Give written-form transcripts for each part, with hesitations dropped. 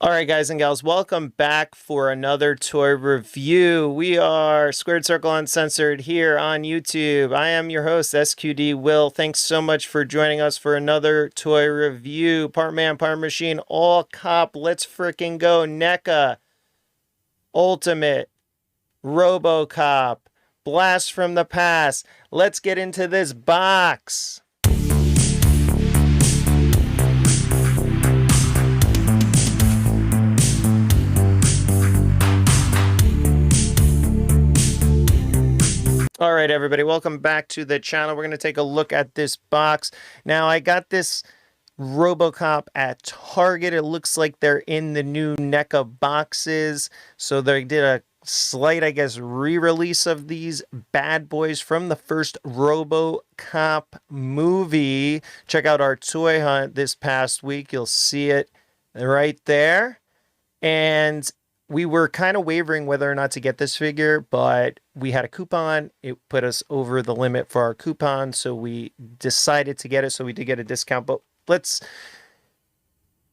All right, guys and gals, welcome back for another toy review. We are Squared Circle Uncensored here on YouTube. I am your host, SQD Will. Thanks so much for joining us for another toy review. Part man, part machine, all cop. Let's freaking go. Neca, Ultimate, Robocop, Blast from the Past. Let's get into this box. All right, everybody, welcome back to the channel. We're going to take a look at this box. Now, I got this Robocop at Target. It looks like they're in the new Neca boxes. So they did a slight, I guess, re-release of these bad boys from the first Robocop movie. Check out our toy hunt this past week. You'll see it right there. And we were kind of wavering whether or not to get this figure, but we had a coupon. It put us over the limit for our coupon, so we decided to get it. So we did get a discount, but let's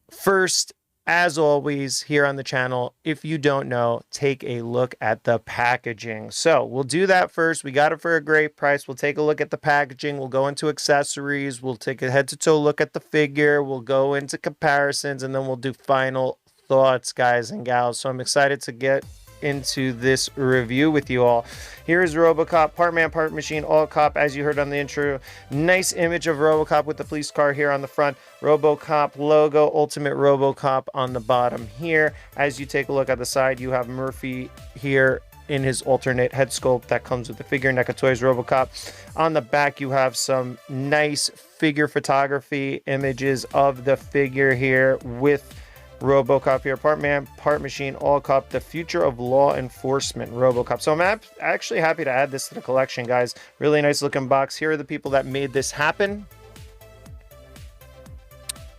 first, as always, here on the channel, if you don't know, take a look at the packaging. So we'll do that first. We got it for a great price. We'll take a look at the packaging. We'll go into accessories. We'll take a head-to-toe look at the figure. We'll go into comparisons, and then we'll do final thoughts, guys and gals. So I'm excited to get into this review with you all. Here is Robocop, part man, part machine, all cop, as you heard on the intro. Nice image of Robocop with the police car here on the front. Robocop logo, Ultimate Robocop on the bottom here. As you take a look at the side, you have Murphy here in his alternate head sculpt that comes with the figure, Neca Toys Robocop. On the back, you have some nice figure photography images of the figure here with Robocop here, part man, part machine, all cop, the future of law enforcement, Robocop. So I'm actually happy to add this to the collection, guys. Really nice looking box. Here are the people that made this happen.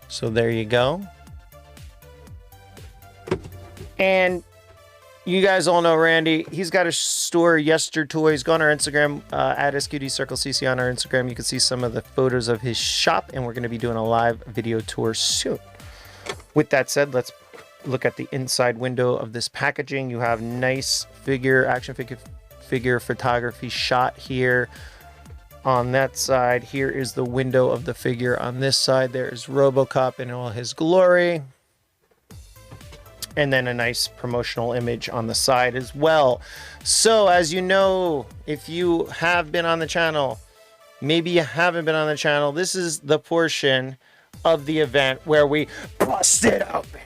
So there you go. And you guys all know Randy. He's got a store, Yester Toys. Go on our Instagram, at SQD Circle CC on our Instagram. You can see some of the photos of his shop, and we're going to be doing a live video tour soon. With that said, let's look at the inside window of this packaging. You have nice action figure photography shot here on that side. Here is the window of the figure on this side. There's Robocop in all his glory. And then a nice promotional image on the side as well. So as you know, if you have been on the channel, maybe you haven't been on the channel, this is the portion of the event where we bust it open.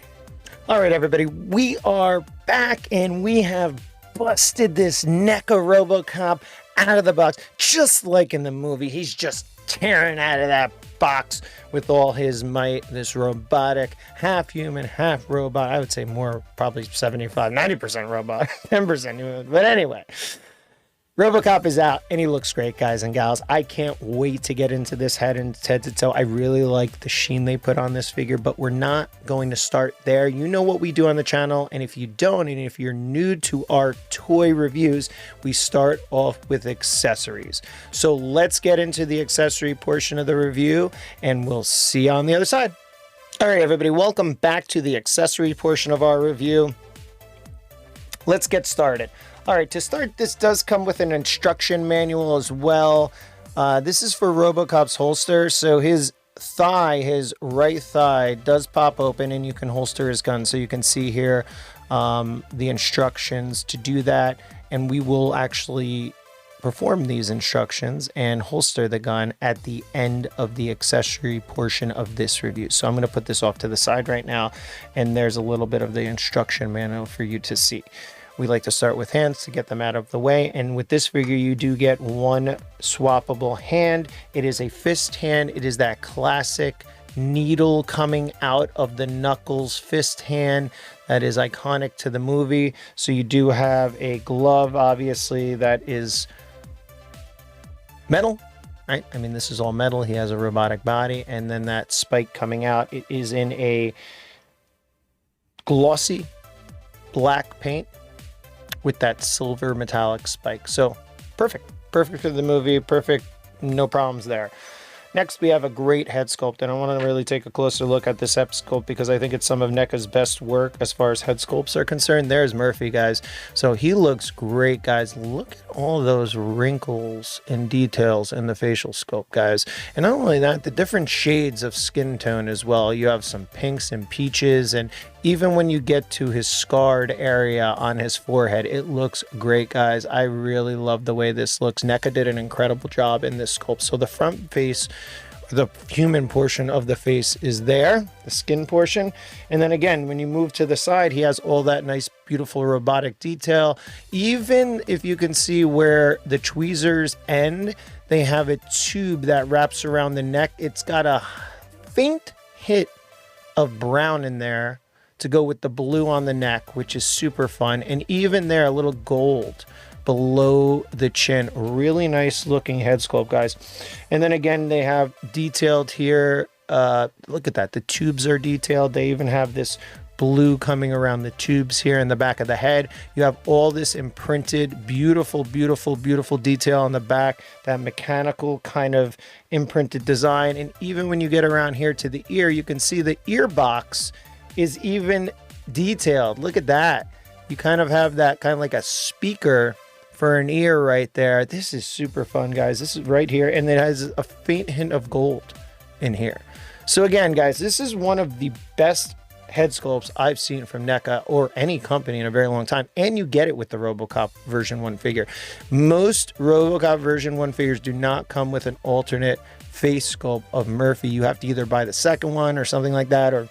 All right, everybody, we are back and we have busted this Neca Robocop out of the box, just like in the movie. He's just tearing out of that box with all his might. This robotic, half human, half robot. I would say more, probably 75, 90% robot, 10% human. But anyway, Robocop is out and he looks great, guys and gals. I can't wait to get into this head to toe. I really like the sheen they put on this figure, but we're not going to start there. You know what we do on the channel, and if you don't, and if you're new to our toy reviews, we start off with accessories. So let's get into the accessory portion of the review, and we'll see you on the other side. All right, everybody, welcome back to the accessory portion of our review. Let's get started. All right, to start, this does come with an instruction manual as well. This is for Robocop's holster. So his thigh, his right thigh, does pop open and you can holster his gun. So you can see here the instructions to do that. And we will actually perform these instructions and holster the gun at the end of the accessory portion of this review. So I'm going to put this off to the side right now. And there's a little bit of the instruction manual for you to see. We like to start with hands to get them out of the way. And with this figure, you do get one swappable hand. It is a fist hand. It is that classic needle coming out of the knuckles fist hand that is iconic to the movie. So you do have a glove, obviously, that is metal, right? I mean, this is all metal. He has a robotic body. And then that spike coming out, it is in a glossy black paint with that silver metallic spike. So perfect for the movie, perfect, no problems there. Next, we have a great head sculpt, and I want to really take a closer look at this head sculpt because I think it's some of Neca's best work as far as head sculpts are concerned. There's Murphy, guys. So he looks great, guys. Look at all those wrinkles and details in the facial sculpt, guys. And not only that, the different shades of skin tone as well. You have some pinks and peaches, and even when you get to his scarred area on his forehead, it looks great, guys. I really love the way this looks. Neca did an incredible job in this sculpt. So the front face, the human portion of the face is there, the skin portion. And then again, when you move to the side, he has all that nice, beautiful robotic detail. Even if you can see where the tweezers end, they have a tube that wraps around the neck. It's got a faint hit of brown in there to go with the blue on the neck, which is super fun. And even there, a little gold below the chin. Really nice looking head sculpt, guys. And then again, they have detailed here. Look at that. The tubes are detailed. They even have this blue coming around the tubes here in the back of the head. You have all this imprinted, beautiful, beautiful, beautiful detail on the back, that mechanical kind of imprinted design. And even when you get around here to the ear, you can see the ear box is even detailed. Look at that. You kind of have that kind of like a speaker for an ear right there. This is super fun, guys. This is right here, and it has a faint hint of gold in here. So again, guys, this is one of the best head sculpts I've seen from Neca or any company in a very long time, and you get it with the Robocop version 1 figure. Most Robocop version 1 figures do not come with an alternate face sculpt of Murphy. You have to either buy the second one or something like that, or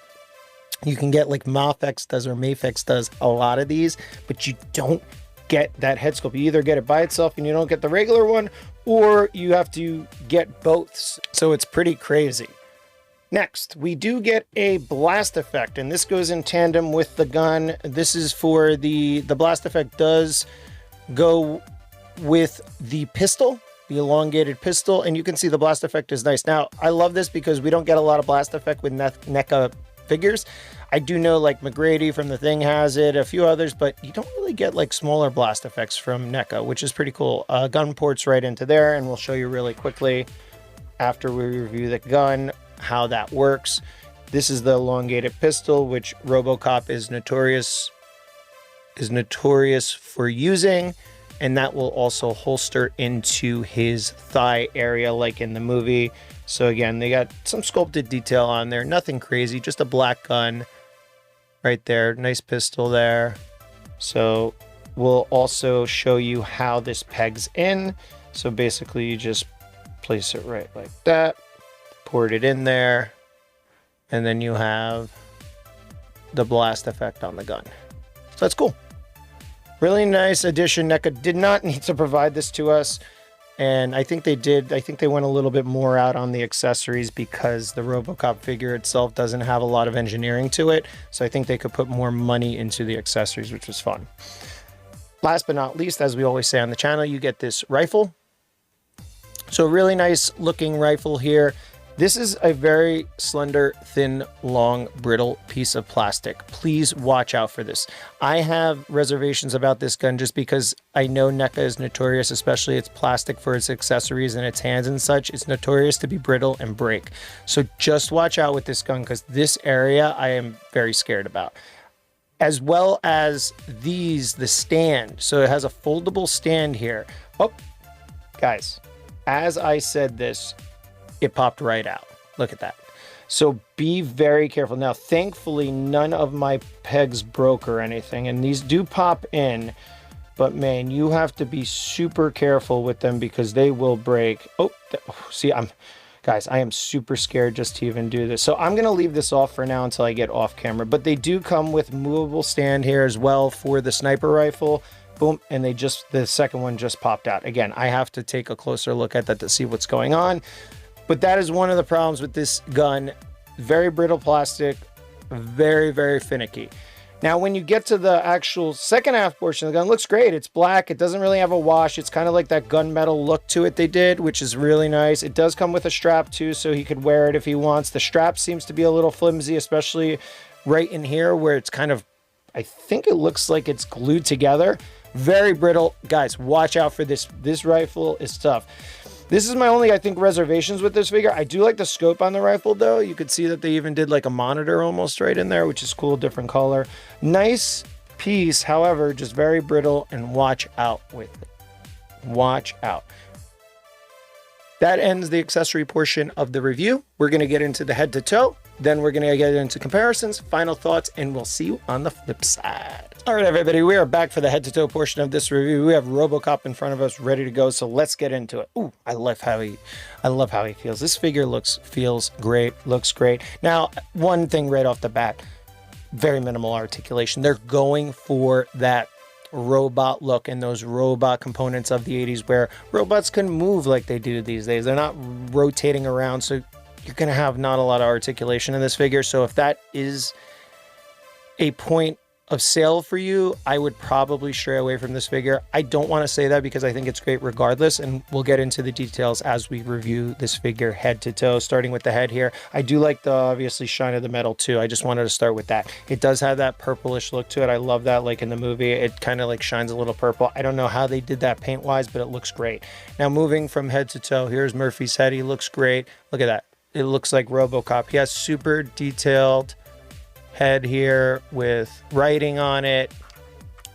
you can get like Mafex does or Mafex does a lot of these, but you don't get that head sculpt. You either get it by itself and you don't get the regular one, or you have to get both. So it's pretty crazy. Next, we do get a blast effect, and this goes in tandem with the gun. This is for the blast effect does go with the pistol, the elongated pistol, and you can see the blast effect is nice. Now, I love this because we don't get a lot of blast effect with Neca figures. I do know like McGrady from The Thing has it, a few others, but you don't really get like smaller blast effects from Neca, which is pretty cool. Gun ports right into there, and we'll show you really quickly after we review the gun how that works. This is the elongated pistol, which Robocop is notorious for using, and that will also holster into his thigh area like in the movie. So again, they got some sculpted detail on there, nothing crazy, just a black gun right there, nice pistol there. So we'll also show you how this pegs in. So basically you just place it right like that, port it in there, and then you have the blast effect on the gun. So that's cool. Really nice addition. Neca did not need to provide this to us, and I think they did. I think they went a little bit more out on the accessories because the Robocop figure itself doesn't have a lot of engineering to it. So I think they could put more money into the accessories, which was fun. Last but not least, as we always say on the channel, you get this rifle. So really nice looking rifle here. This is a very slender, thin, long, brittle piece of plastic. Please watch out for this. I have reservations about this gun just because I know Neca is notorious, especially its plastic for its accessories and its hands and such. It's notorious to be brittle and break. So just watch out with this gun because this area I am very scared about. As well as these, the stand. So it has a foldable stand here. Oh, guys, as I said this, it popped right out. Look at that. So be very careful. Now, thankfully, none of my pegs broke or anything, and these do pop in, but man, you have to be super careful with them because they will break. Oh, see, guys, I am super scared just to even do this. So I'm going to leave this off for now until I get off camera, but they do come with movable stand here as well for the sniper rifle. Boom, and the second one just popped out. Again, I have to take a closer look at that to see what's going on. But that is one of the problems with this gun. Very brittle plastic, very, very finicky. Now, when you get to the actual second half portion of the gun, it looks great. It's black. It doesn't really have a wash. It's kind of like that gunmetal look to it they did, which is really nice. It does come with a strap too, so he could wear it if he wants. The strap seems to be a little flimsy, especially right in here where it's kind of, I think it looks like it's glued together. Very brittle. Guys, watch out for this. This rifle is tough. This is my only, I think, reservations with this figure. I do like the scope on the rifle, though. You could see that they even did like a monitor almost right in there, which is cool, different color. Nice piece, however, just very brittle, and watch out with it. Watch out. That ends the accessory portion of the review. We're going to get into the head to toe. Then we're going to get into comparisons, final thoughts, and we'll see you on the flip side. All right, everybody, we are back for the head to toe portion of this review. We have Robocop in front of us ready to go. So let's get into it. Ooh, I love how he feels. This figure feels great, looks great. Now, one thing right off the bat, very minimal articulation. They're going for that robot look and those robot components of the 80s where robots can move like they do these days. They're not rotating around, so you're going to have not a lot of articulation in this figure. So if that is a point of sale for you, I would probably stray away from this figure. I don't want to say that because I think it's great regardless, and we'll get into the details as we review this figure head to toe, starting with the head here. I do like the obviously shine of the metal too. I just wanted to start with that. It does have that purplish look to it. I love that, like in the movie, it kind of like shines a little purple. I don't know how they did that paint wise, but it looks great. Now moving from head to toe, here's Murphy's head. He looks great. Look at that. It looks like Robocop. He has super detailed head here with writing on it.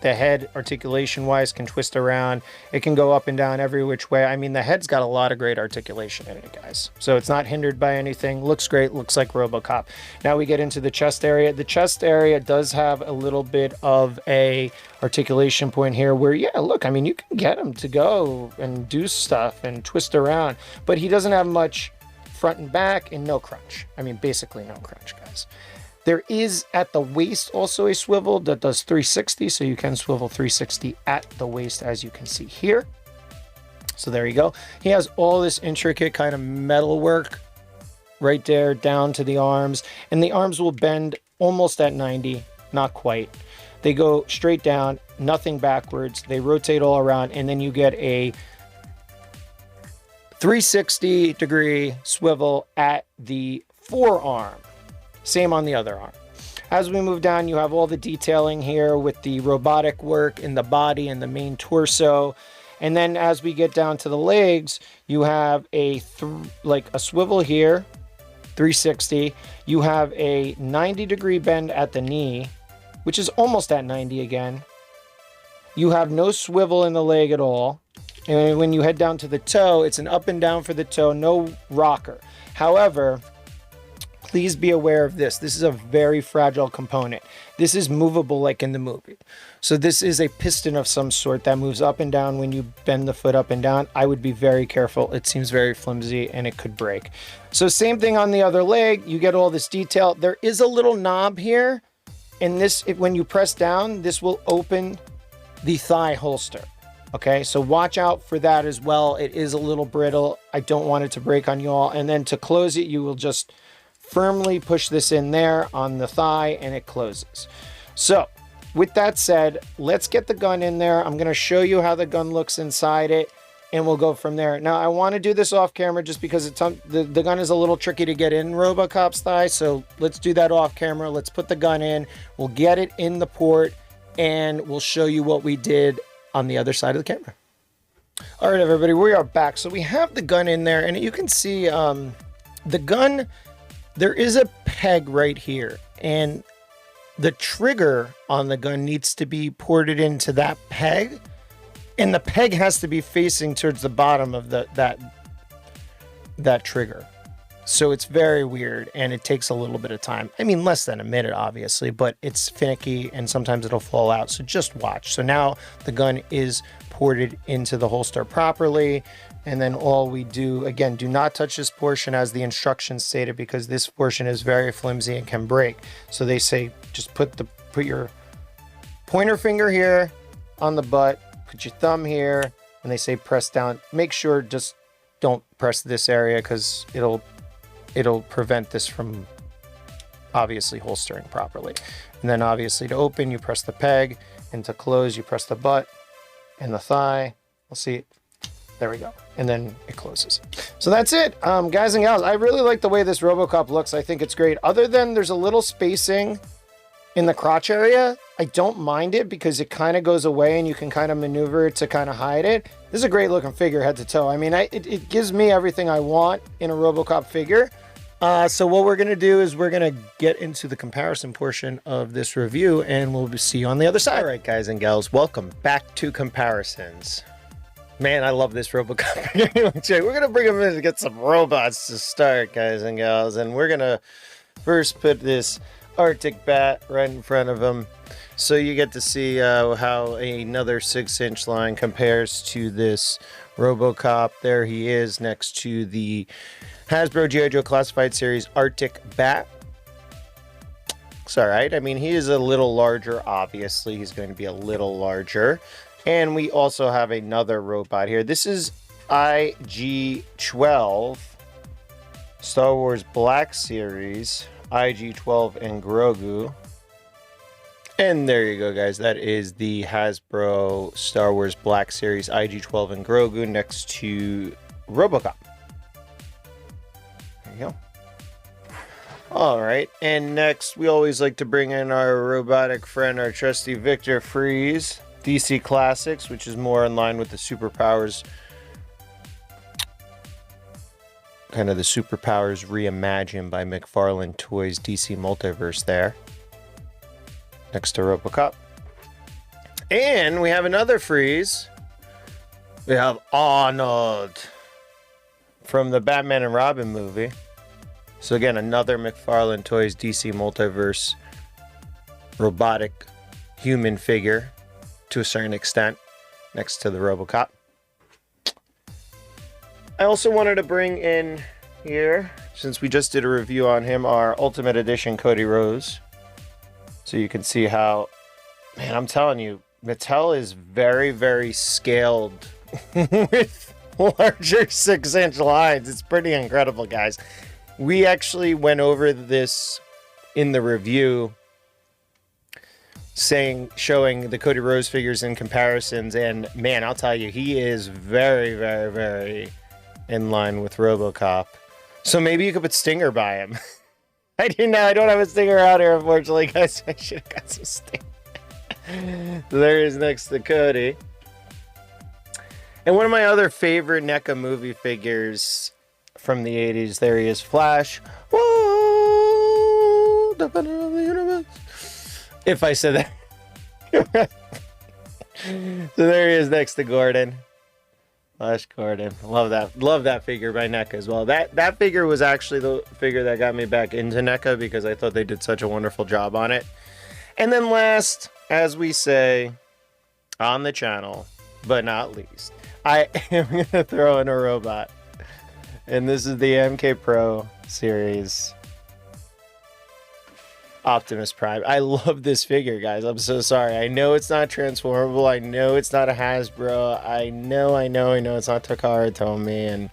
The head articulation wise can twist around. It can go up and down every which way. I mean, the head's got a lot of great articulation in it, guys. So it's not hindered by anything. Looks great. Looks like Robocop. Now we get into the chest area. The chest area does have a little bit of a articulation point here where, yeah, look, I mean, you can get him to go and do stuff and twist around, but he doesn't have much front and back and no crunch. I mean, basically no crunch, guys. There is at the waist also a swivel that does 360, so you can swivel 360 at the waist, as you can see here. So there you go. He has all this intricate kind of metal work right there down to the arms, and the arms will bend almost at 90, not quite. They go straight down, nothing backwards. They rotate all around, and then you get a 360-degree swivel at the forearm. Same on the other arm. As we move down, you have all the detailing here with the robotic work in the body and the main torso. And then as we get down to the legs, you have a swivel here, 360. You have a 90-degree bend at the knee, which is almost at 90 again. You have no swivel in the leg at all. And when you head down to the toe, it's an up and down for the toe, no rocker. However, please be aware of this. This is a very fragile component. This is movable like in the movie. So this is a piston of some sort that moves up and down when you bend the foot up and down. I would be very careful. It seems very flimsy and it could break. So same thing on the other leg. You get all this detail. There is a little knob here. And this, when you press down, this will open the thigh holster. Okay, so watch out for that as well. It is a little brittle. I don't want it to break on you all. And then to close it, you will just firmly push this in there on the thigh and it closes. So with that said, let's get the gun in there. I'm going to show you how the gun looks inside it and we'll go from there. Now I want to do this off camera just because the gun is a little tricky to get in Robocop's thigh. So let's do that off camera. Let's put the gun in. We'll get it in the port and we'll show you what we did on the other side of the camera. All right, everybody, we are back. So we have the gun in there and you can see the gun. There is a peg right here, and the trigger on the gun needs to be ported into that peg, and the peg has to be facing towards the bottom of that trigger. So it's very weird, and it takes a little bit of time. I mean, less than a minute, obviously, but it's finicky, and sometimes it'll fall out, so just watch. So now the gun is ported into the holster properly. And then all we do, again, do not touch this portion as the instructions stated because this portion is very flimsy and can break. So they say just put your pointer finger here on the butt, put your thumb here, and they say press down. Make sure just don't press this area because it'll prevent this from obviously holstering properly. And then obviously to open, you press the peg, and to close, you press the butt and the thigh. We'll see. There we go. And then it closes. So that's it, guys and gals. I really like the way this Robocop looks. I think it's great. Other than there's a little spacing in the crotch area. I don't mind it because it kind of goes away and you can kind of maneuver it to kind of hide it. This is a great looking figure head to toe. I mean, it gives me everything I want in a Robocop figure. So what we're going to do is we're going to get into the comparison portion of this review, and we'll see you on the other side. All right, guys and gals, welcome back to comparisons. Man, I love this Robocop figure. We're going to bring him in to get some robots to start, guys and gals. And we're going to first put this Arctic Bat right in front of him, so you get to see how another 6-inch line compares to this Robocop. There he is next to the Hasbro G.I. Joe Classified Series Arctic Bat. It's all right. I mean, he is a little larger. Obviously, he's going to be a little larger. And we also have another robot here. This is IG-12 Star Wars Black Series, IG-12 and Grogu. And there you go, guys. That is the Hasbro Star Wars Black Series IG-12 and Grogu next to Robocop. There you go. All right, and next we always like to bring in our robotic friend, our trusty Victor Freeze, DC Classics, which is more in line with the superpowers, kind of the superpowers reimagined by McFarlane Toys DC Multiverse there, next to Robocop. And we have another Freeze. We have Arnold from the Batman and Robin movie. So again, another McFarlane Toys DC Multiverse robotic human figure to a certain extent next to the Robocop. I also wanted to bring in here, since we just did a review on him, our Ultimate Edition Cody Rose. So you can see how, man, I'm telling you, Mattel is very, very scaled with larger 6-inch lines. It's pretty incredible, guys. We actually went over this in the review, showing the Cody Rose figures in comparisons, and man, I'll tell you, he is very, very, very in line with Robocop. So maybe you could put Stinger by him. I don't have a Stinger out here, unfortunately, guys. I should have got some Stinger. So there he is next to Cody. And one of my other favorite NECA movie figures from the 80s, there he is, Flash. Whoa, defender of the universe. If I said that. So there he is next to Gordon. Flash Gordon. Love that figure by NECA as well. That figure was actually the figure that got me back into NECA because I thought they did such a wonderful job on it. And then last, as we say on the channel, but not least, I am going to throw in a robot. And this is the MK Pro series Optimus Prime. I love this figure, guys. I'm so sorry. I know it's not transformable. I know it's not a Hasbro. I know it's not Takara Tomy,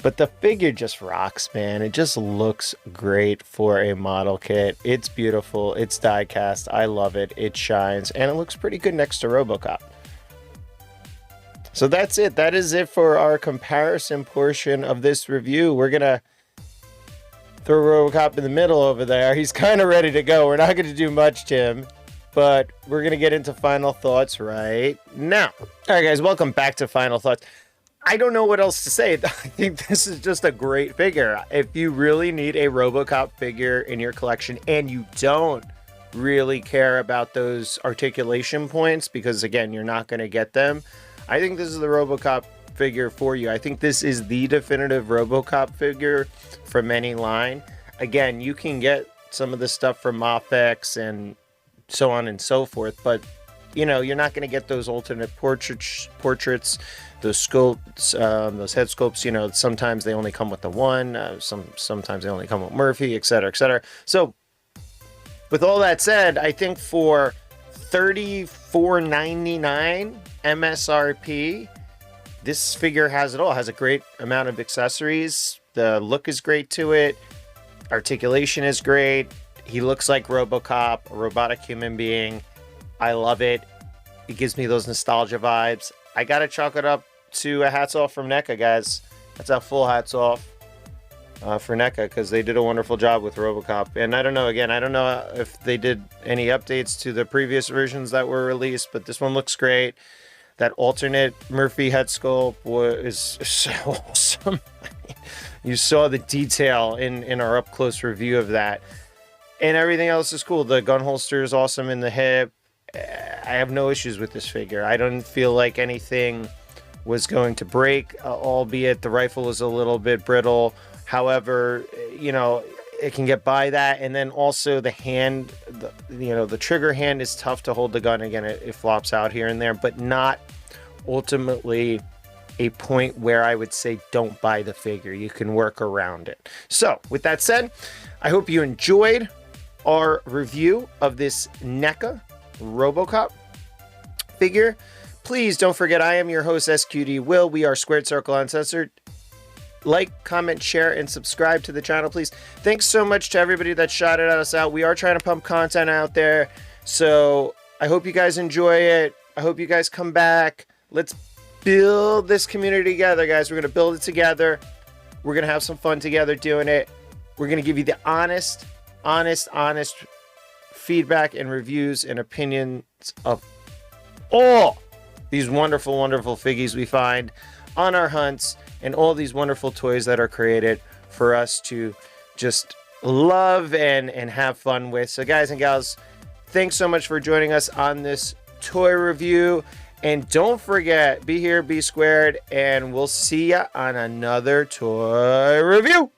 but the figure just rocks, man. It just looks great for a model kit. It's beautiful. It's die cast. I love it. It shines, and it looks pretty good next to Robocop. So that's it. That is it for our comparison portion of this review. We're going to throw Robocop in the middle over there. He's kind of ready to go. We're not going to do much to him, but we're going to get into final thoughts right now. All right, guys, welcome back to Final Thoughts. I don't know what else to say. I think this is just a great figure. If you really need a Robocop figure in your collection and you don't really care about those articulation points, because again, you're not going to get them, I think this is the Robocop figure for you. I think this is the definitive Robocop figure from any line. Again, you can get some of the stuff from Mopx and so on and so forth, but you know, you're not going to get those alternate portraits, those sculpts, those head sculpts. You know, sometimes they only come with the one, sometimes they only come with Murphy, etc., etc. So with all that said, I think for $34.99 MSRP, this figure has it all. It has a great amount of accessories. The look is great to it. Articulation is great. He looks like Robocop, a robotic human being. I love it. It gives me those nostalgia vibes. I gotta chalk it up to a hats off from NECA, guys. That's a full hats off. for Neca, because they did a wonderful job with Robocop. And I don't know, again, I don't know if they did any updates to the previous versions that were released, but this one looks great. That alternate Murphy head sculpt is so awesome. You saw the detail in our up close review of that, and everything else is cool. The gun holster is awesome in the hip. I have no issues with this figure. I don't feel like anything was going to break, albeit the rifle is a little bit brittle. However, you know, it can get by that. And then also the hand, the trigger hand is tough to hold the gun. Again, it flops out here and there, but not ultimately a point where I would say don't buy the figure. You can work around it. So with that said, I hope you enjoyed our review of this Neca Robocop figure. Please don't forget, I am your host, SQD Will. We are Squared Circle Uncensored. Like, comment, share, and subscribe to the channel, please. Thanks so much to everybody that shouted us out. We are trying to pump content out there, so I hope you guys enjoy it. I hope you guys come back. Let's build this community together, guys. We're going to build it together. We're going to have some fun together doing it. We're going to give you the honest feedback and reviews and opinions of all these wonderful figgies we find on our hunts, and all these wonderful toys that are created for us to just love and have fun with. So guys and gals, thanks so much for joining us on this toy review. And don't forget, be here, be squared, and we'll see ya on another toy review.